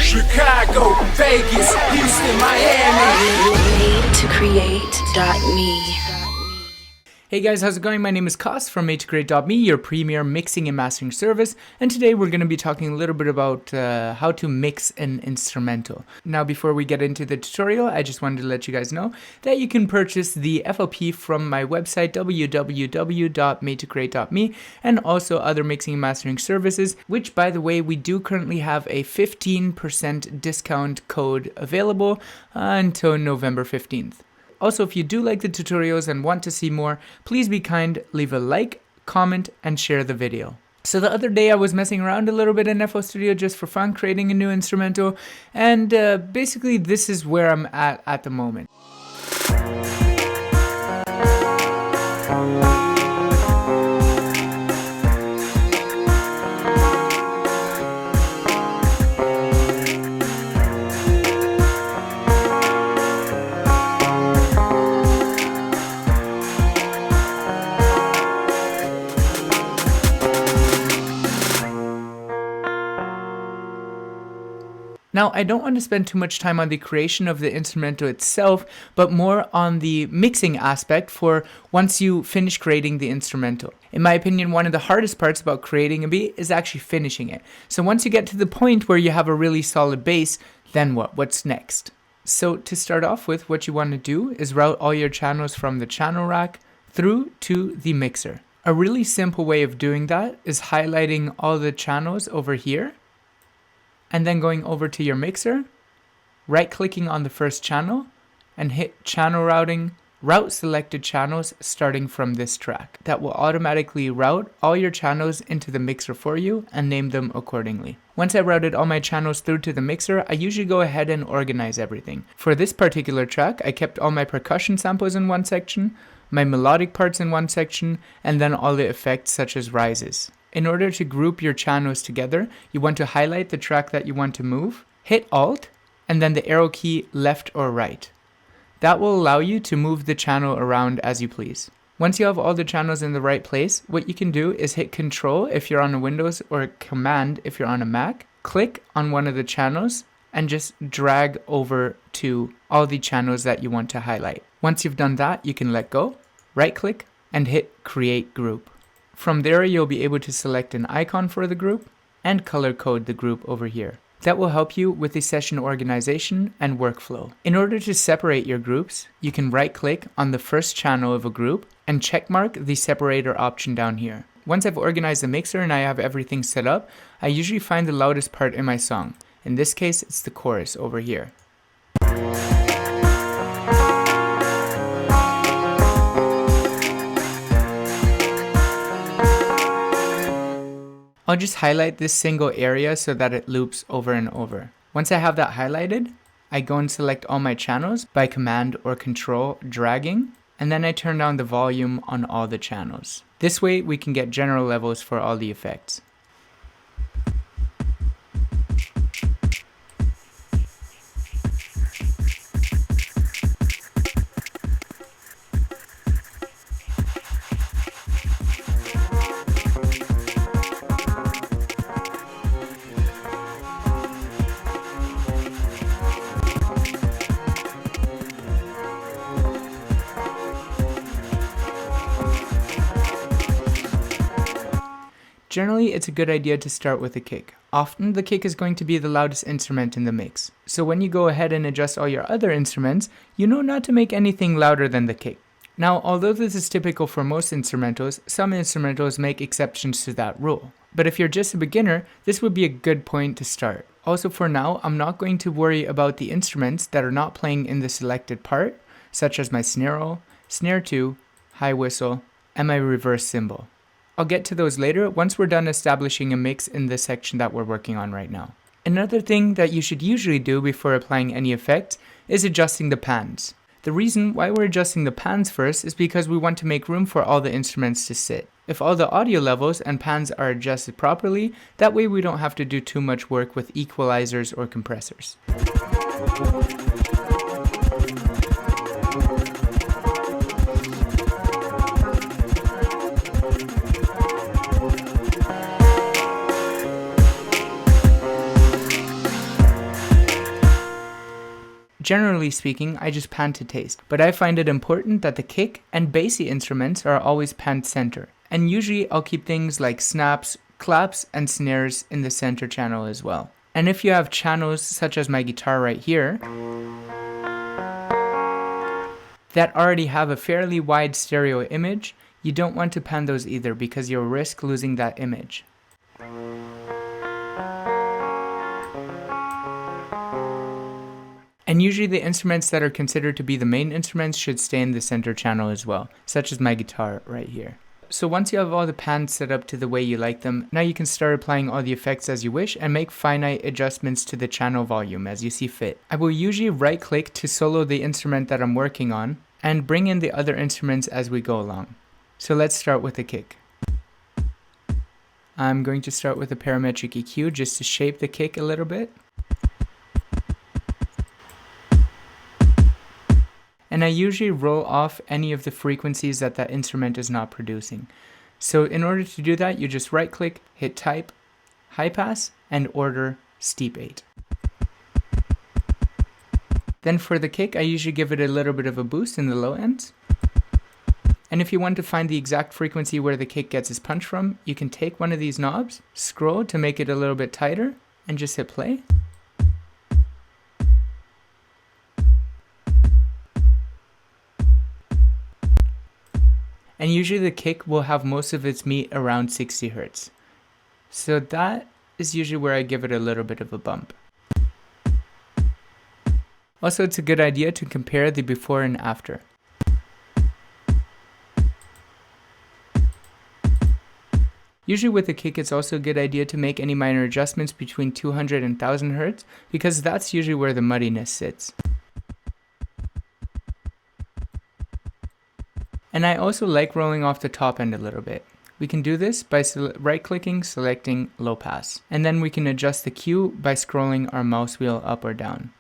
Chicago, Vegas, Houston, Miami. Made to create.me. Hey guys, how's it going? My name is Kos from MadeToCreate.me, your premier mixing and mastering service, and today we're going to be talking a little bit about how to mix an instrumental. Now before we get into the tutorial, I just wanted to let you guys know that you can purchase the FLP from my website www.madetocreate.me and also other mixing and mastering services, which by the way, we do currently have a 15% discount code available until November 15th. Also, if you do like the tutorials and want to see more, please be kind, leave a like, comment, and share the video. So the other day I was messing around a little bit in FL Studio just for fun, creating a new instrumental, and basically this is where I'm at the moment. Now, I don't want to spend too much time on the creation of the instrumental itself, but more on the mixing aspect for once you finish creating the instrumental. In my opinion, one of the hardest parts about creating a beat is actually finishing it. So once you get to the point where you have a really solid bass, then what? What's next? So to start off with, what you want to do is route all your channels from the channel rack through to the mixer. A really simple way of doing that is highlighting all the channels over here, and then going over to your mixer, right-clicking on the first channel, and hit channel routing, route selected channels starting from this track. That will automatically route all your channels into the mixer for you and name them accordingly. Once I routed all my channels through to the mixer, I usually go ahead and organize everything. For this particular track, I kept all my percussion samples in one section, my melodic parts in one section, and then all the effects such as rises. In order to group your channels together, you want to highlight the track that you want to move, hit Alt, and then the arrow key left or right. That will allow you to move the channel around as you please. Once you have all the channels in the right place, what you can do is hit Control if you're on a Windows or Command if you're on a Mac, click on one of the channels, and just drag over to all the channels that you want to highlight. Once you've done that, you can let go, right-click, and hit Create Group. From there, you'll be able to select an icon for the group and color code the group over here. That will help you with the session organization and workflow. In order to separate your groups, you can right-click on the first channel of a group and checkmark the separator option down here. Once I've organized the mixer and I have everything set up, I usually find the loudest part in my song. In this case, it's the chorus over here. I'll just highlight this single area so that it loops over and over. Once I have that highlighted, I go and select all my channels by Command or Control dragging, and then I turn down the volume on all the channels. This way we can get general levels for all the effects. Generally, it's a good idea to start with a kick. Often, the kick is going to be the loudest instrument in the mix. So when you go ahead and adjust all your other instruments, you know not to make anything louder than the kick. Now, although this is typical for most instrumentals, some instrumentals make exceptions to that rule. But if you're just a beginner, this would be a good point to start. Also for now, I'm not going to worry about the instruments that are not playing in the selected part, such as my snare roll, snare 2, high whistle, and my reverse cymbal. I'll get to those later once we're done establishing a mix in this section that we're working on right now. Another thing that you should usually do before applying any effects is adjusting the pans. The reason why we're adjusting the pans first is because we want to make room for all the instruments to sit. If all the audio levels and pans are adjusted properly, that way we don't have to do too much work with equalizers or compressors. generally speaking, I just pan to taste. But I find it important that the kick and bassy instruments are always panned center. And usually I'll keep things like snaps, claps, and snares in the center channel as well. And if you have channels such as my guitar right here, that already have a fairly wide stereo image, you don't want to pan those either because you'll risk losing that image. And usually the instruments that are considered to be the main instruments should stay in the center channel as well, such as my guitar right here. So once you have all the pans set up to the way you like them, now you can start applying all the effects as you wish and make finite adjustments to the channel volume as you see fit. I will usually right click to solo the instrument that I'm working on and bring in the other instruments as we go along. So let's start with the kick. I'm going to start with a parametric EQ just to shape the kick a little bit. And I usually roll off any of the frequencies that that instrument is not producing. So in order to do that, you just right click, hit type, high pass, and order steep 8. Then for the kick, I usually give it a little bit of a boost in the low ends. And if you want to find the exact frequency where the kick gets its punch from, you can take one of these knobs, scroll to make it a little bit tighter, and just hit play. And usually the kick will have most of its meat around 60 Hz. So that is usually where I give it a little bit of a bump. Also, it's a good idea to compare the before and after. Usually with the kick, it's also a good idea to make any minor adjustments between 200 and 1000 Hz because that's usually where the muddiness sits. And I also like rolling off the top end a little bit. We can do this by right-clicking, selecting low pass. And then we can adjust the Q by scrolling our mouse wheel up or down.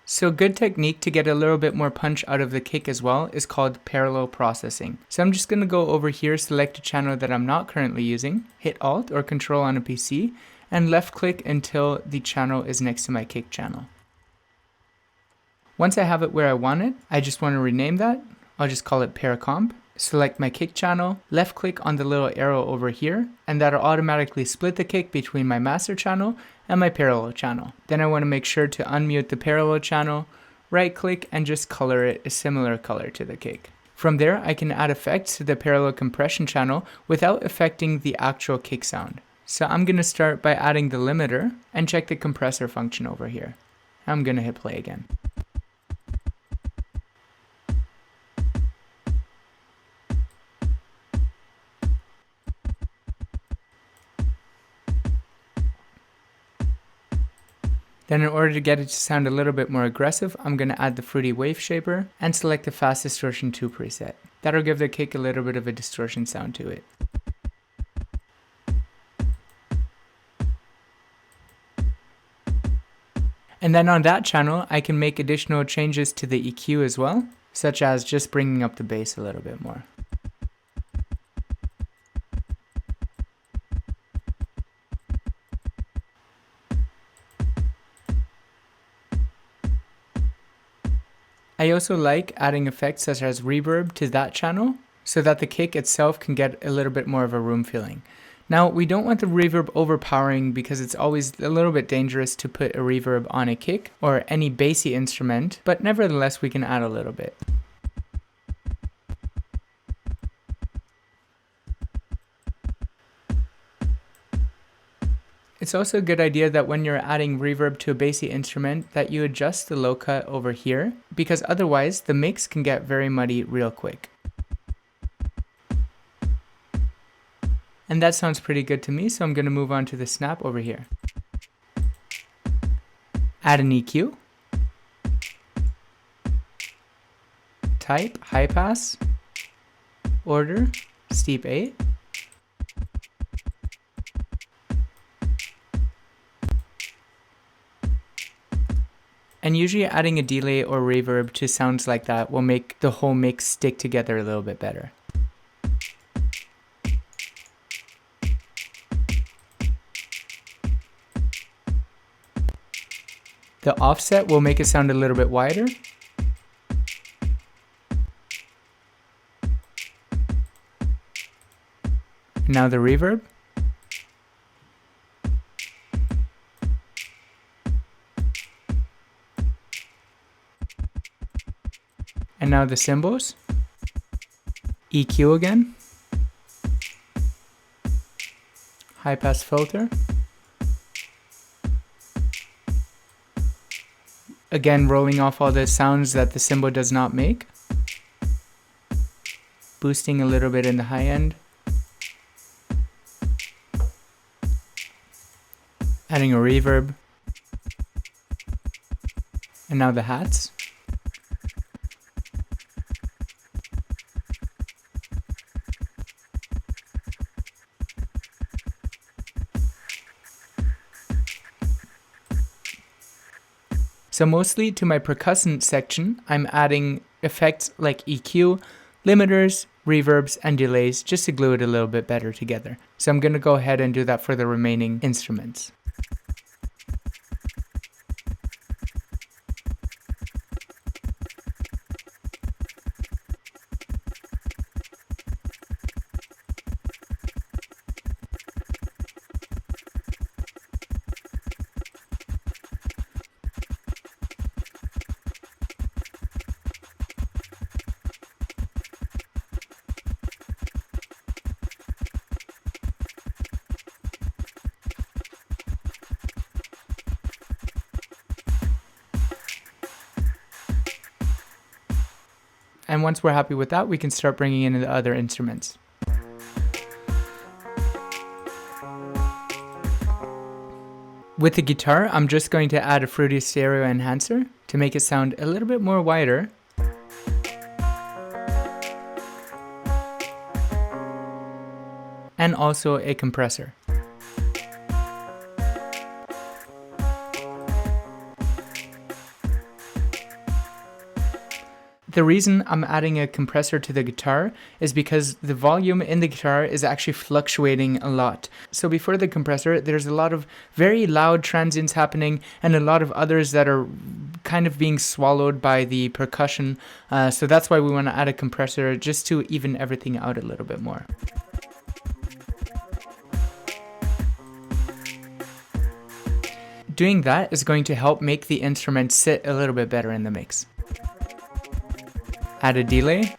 So a good technique to get a little bit more punch out of the kick as well is called parallel processing. So I'm just going to go over here, select a channel that I'm not currently using, hit Alt or Control on a PC, and left click until the channel is next to my kick channel. Once I have it where I want it, I just want to rename that. I'll just call it Paracomp. Select my kick channel, left click on the little arrow over here, and that'll automatically split the kick between my master channel and my parallel channel. Then I want to make sure to unmute the parallel channel, right click, and just color it a similar color to the kick. From there, I can add effects to the parallel compression channel without affecting the actual kick sound. So I'm going to start by adding the limiter and check the compressor function over here. I'm going to hit play again. Then in order to get it to sound a little bit more aggressive, I'm going to add the Fruity Wave Shaper and select the Fast Distortion 2 preset. That'll give the kick a little bit of a distortion sound to it. And then on that channel, I can make additional changes to the EQ as well, such as just bringing up the bass a little bit more. I also like adding effects such as reverb to that channel so that the kick itself can get a little bit more of a room feeling. Now, we don't want the reverb overpowering because it's always a little bit dangerous to put a reverb on a kick or any bassy instrument, but nevertheless we can add a little bit. It's also a good idea that when you're adding reverb to a bassy instrument that you adjust the low cut over here, because otherwise the mix can get very muddy real quick. And that sounds pretty good to me, so I'm going to move on to the snap over here. Add an EQ. Type, high pass. Order, steep 8. And usually adding a delay or reverb to sounds like that will make the whole mix stick together a little bit better. The offset will make it sound a little bit wider. Now the reverb. And now the cymbals. EQ again. High pass filter. Again, rolling off all the sounds that the cymbal does not make. Boosting a little bit in the high end. Adding a reverb. And now the hats. So mostly to my percussion section, I'm adding effects like EQ, limiters, reverbs, and delays just to glue it a little bit better together. So I'm going to go ahead and do that for the remaining instruments. And once we're happy with that, we can start bringing in the other instruments. With the guitar, I'm just going to add a fruity stereo enhancer to make it sound a little bit more wider. And also a compressor. The reason I'm adding a compressor to the guitar is because the volume in the guitar is actually fluctuating a lot. So before the compressor, there's a lot of very loud transients happening and a lot of others that are kind of being swallowed by the percussion. So that's why we want to add a compressor just to even everything out a little bit more. Doing that is going to help make the instrument sit a little bit better in the mix. Add a delay.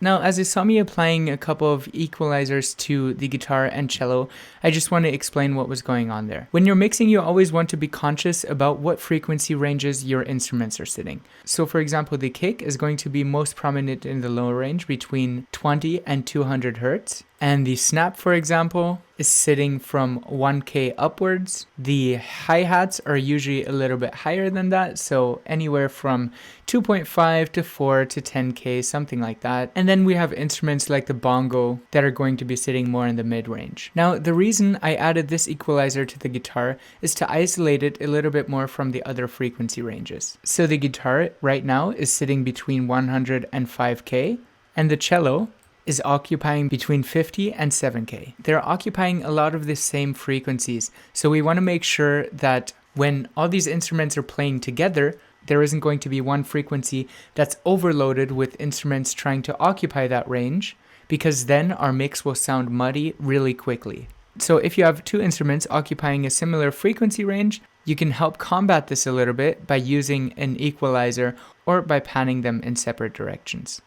Now, as you saw me applying a couple of equalizers to the guitar and cello, I just want to explain what was going on there. When you're mixing, you always want to be conscious about what frequency ranges your instruments are sitting. So for example, the kick is going to be most prominent in the lower range between 20 and 200 Hertz. And the snap, for example, is sitting from 1K upwards. The hi-hats are usually a little bit higher than that, so anywhere from 2.5 to 4 to 10K, something like that. And then we have instruments like the bongo that are going to be sitting more in the mid-range. Now, the reason I added this equalizer to the guitar is to isolate it a little bit more from the other frequency ranges. So the guitar right now is sitting between 100 and 5K, and the cello is occupying between 50 and 7K. They're occupying a lot of the same frequencies, so we want to make sure that when all these instruments are playing together, there isn't going to be one frequency that's overloaded with instruments trying to occupy that range, because then our mix will sound muddy really quickly. So if you have two instruments occupying a similar frequency range, you can help combat this a little bit by using an equalizer or by panning them in separate directions.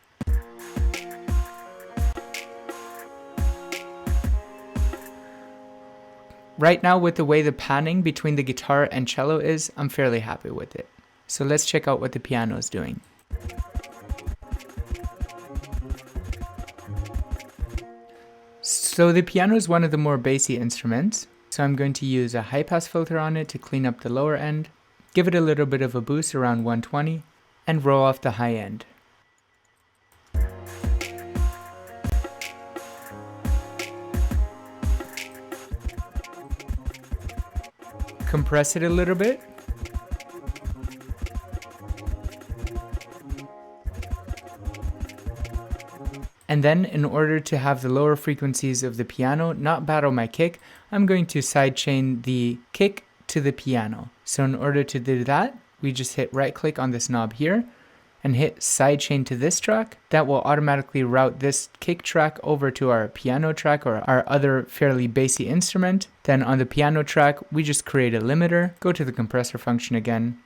Right now, with the way the panning between the guitar and cello is, I'm fairly happy with it. So let's check out what the piano is doing. So the piano is one of the more bassy instruments. So I'm going to use a high pass filter on it to clean up the lower end. give it a little bit of a boost around 120, and roll off the high end. Compress it a little bit. And then, in order to have the lower frequencies of the piano not battle my kick, I'm going to sidechain the kick to the piano. So in order to do that, we just hit right click on this knob here and hit sidechain to this track. That will automatically route this kick track over to our piano track or our other fairly bassy instrument. Then on the piano track, we just create a limiter, go to the compressor function again,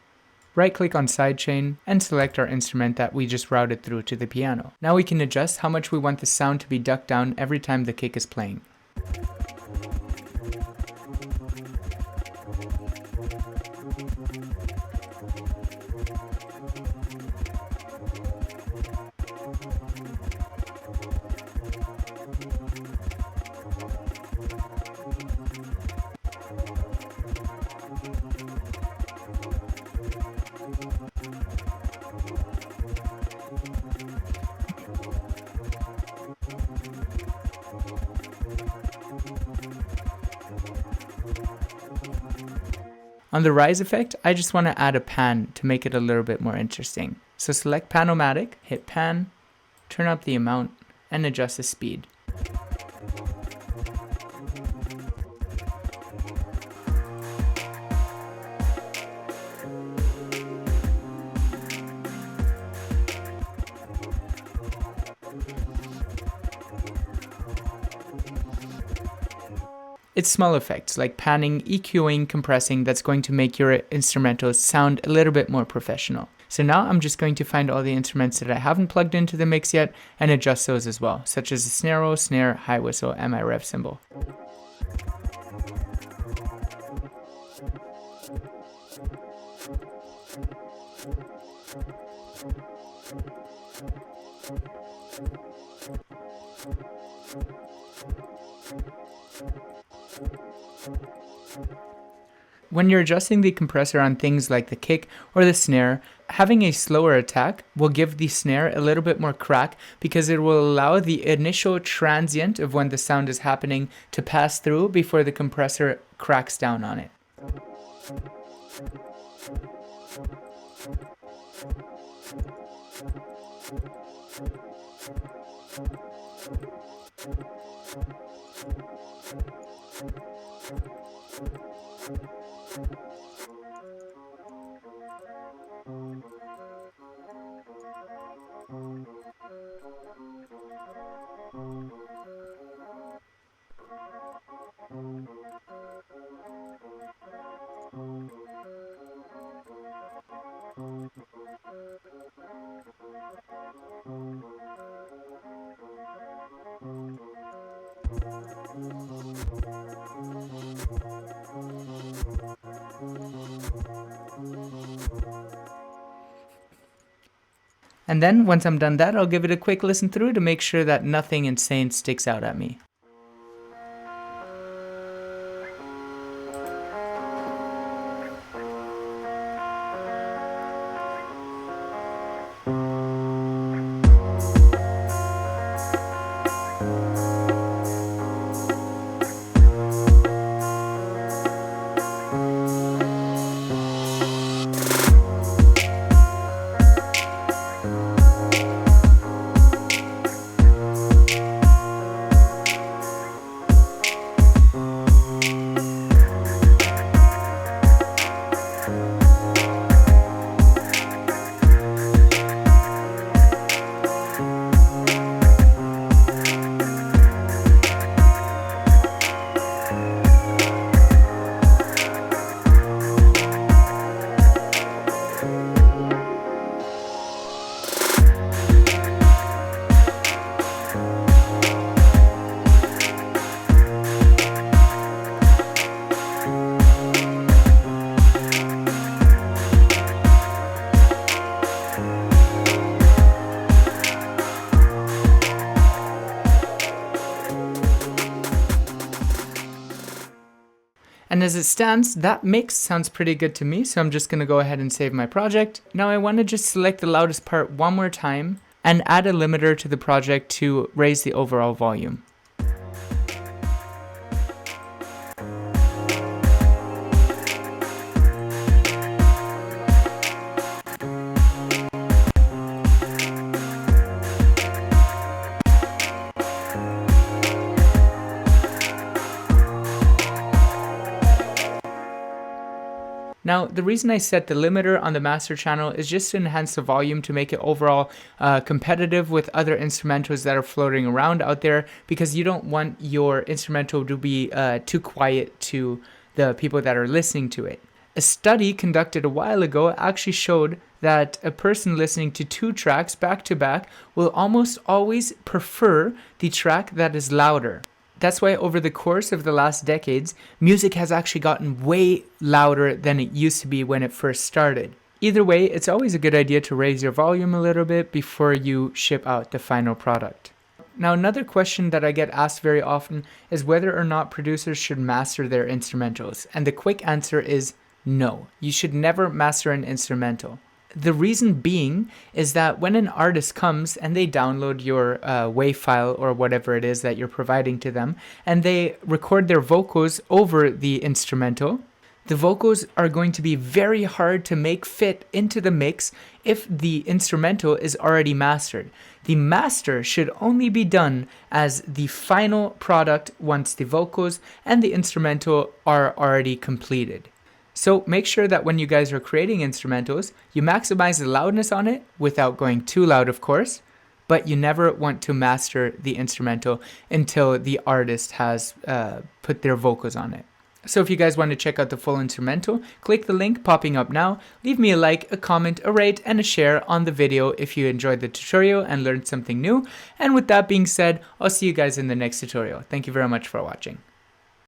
right click on sidechain, and select our instrument that we just routed through to the piano. Now we can adjust how much we want the sound to be ducked down every time the kick is playing. On the rise effect, I just want to add a pan to make it a little bit more interesting. So select Pan-O-Matic, hit pan, turn up the amount, and adjust the speed. It's small effects like panning, EQing, compressing that's going to make your instrumentals sound a little bit more professional. So now I'm just going to find all the instruments that I haven't plugged into the mix yet and adjust those as well, such as the snare roll, snare, high whistle, and my rev cymbal. When you're adjusting the compressor on things like the kick or the snare, having a slower attack will give the snare a little bit more crack because it will allow the initial transient of when the sound is happening to pass through before the compressor cracks down on it. And then once I'm done that, I'll give it a quick listen through to make sure that nothing insane sticks out at me. And as it stands, that mix sounds pretty good to me, so I'm just going to go ahead and save my project. Now I want to just select the loudest part one more time and add a limiter to the project to raise the overall volume. Now, the reason I set the limiter on the master channel is just to enhance the volume to make it overall competitive with other instrumentals that are floating around out there, because you don't want your instrumental to be too quiet to the people that are listening to it. A study conducted a while ago actually showed that a person listening to 2 tracks back to back will almost always prefer the track that is louder. That's why over the course of the last decades, music has actually gotten way louder than it used to be when it first started. Either way, it's always a good idea to raise your volume a little bit before you ship out the final product. Now, another question that I get asked very often is whether or not producers should master their instrumentals. And the quick answer is no. You should never master an instrumental. The reason being is that when an artist comes and they download your WAV file or whatever it is that you're providing to them, and they record their vocals over the instrumental, the vocals are going to be very hard to make fit into the mix if the instrumental is already mastered. The master should only be done as the final product once the vocals and the instrumental are already completed. So make sure that when you guys are creating instrumentals, you maximize the loudness on it without going too loud, of course, but you never want to master the instrumental until the artist has put their vocals on it. So if you guys want to check out the full instrumental, click the link popping up now, leave me a like, a comment, a rate, and a share on the video if you enjoyed the tutorial and learned something new. And with that being said, I'll see you guys in the next tutorial. Thank you very much for watching.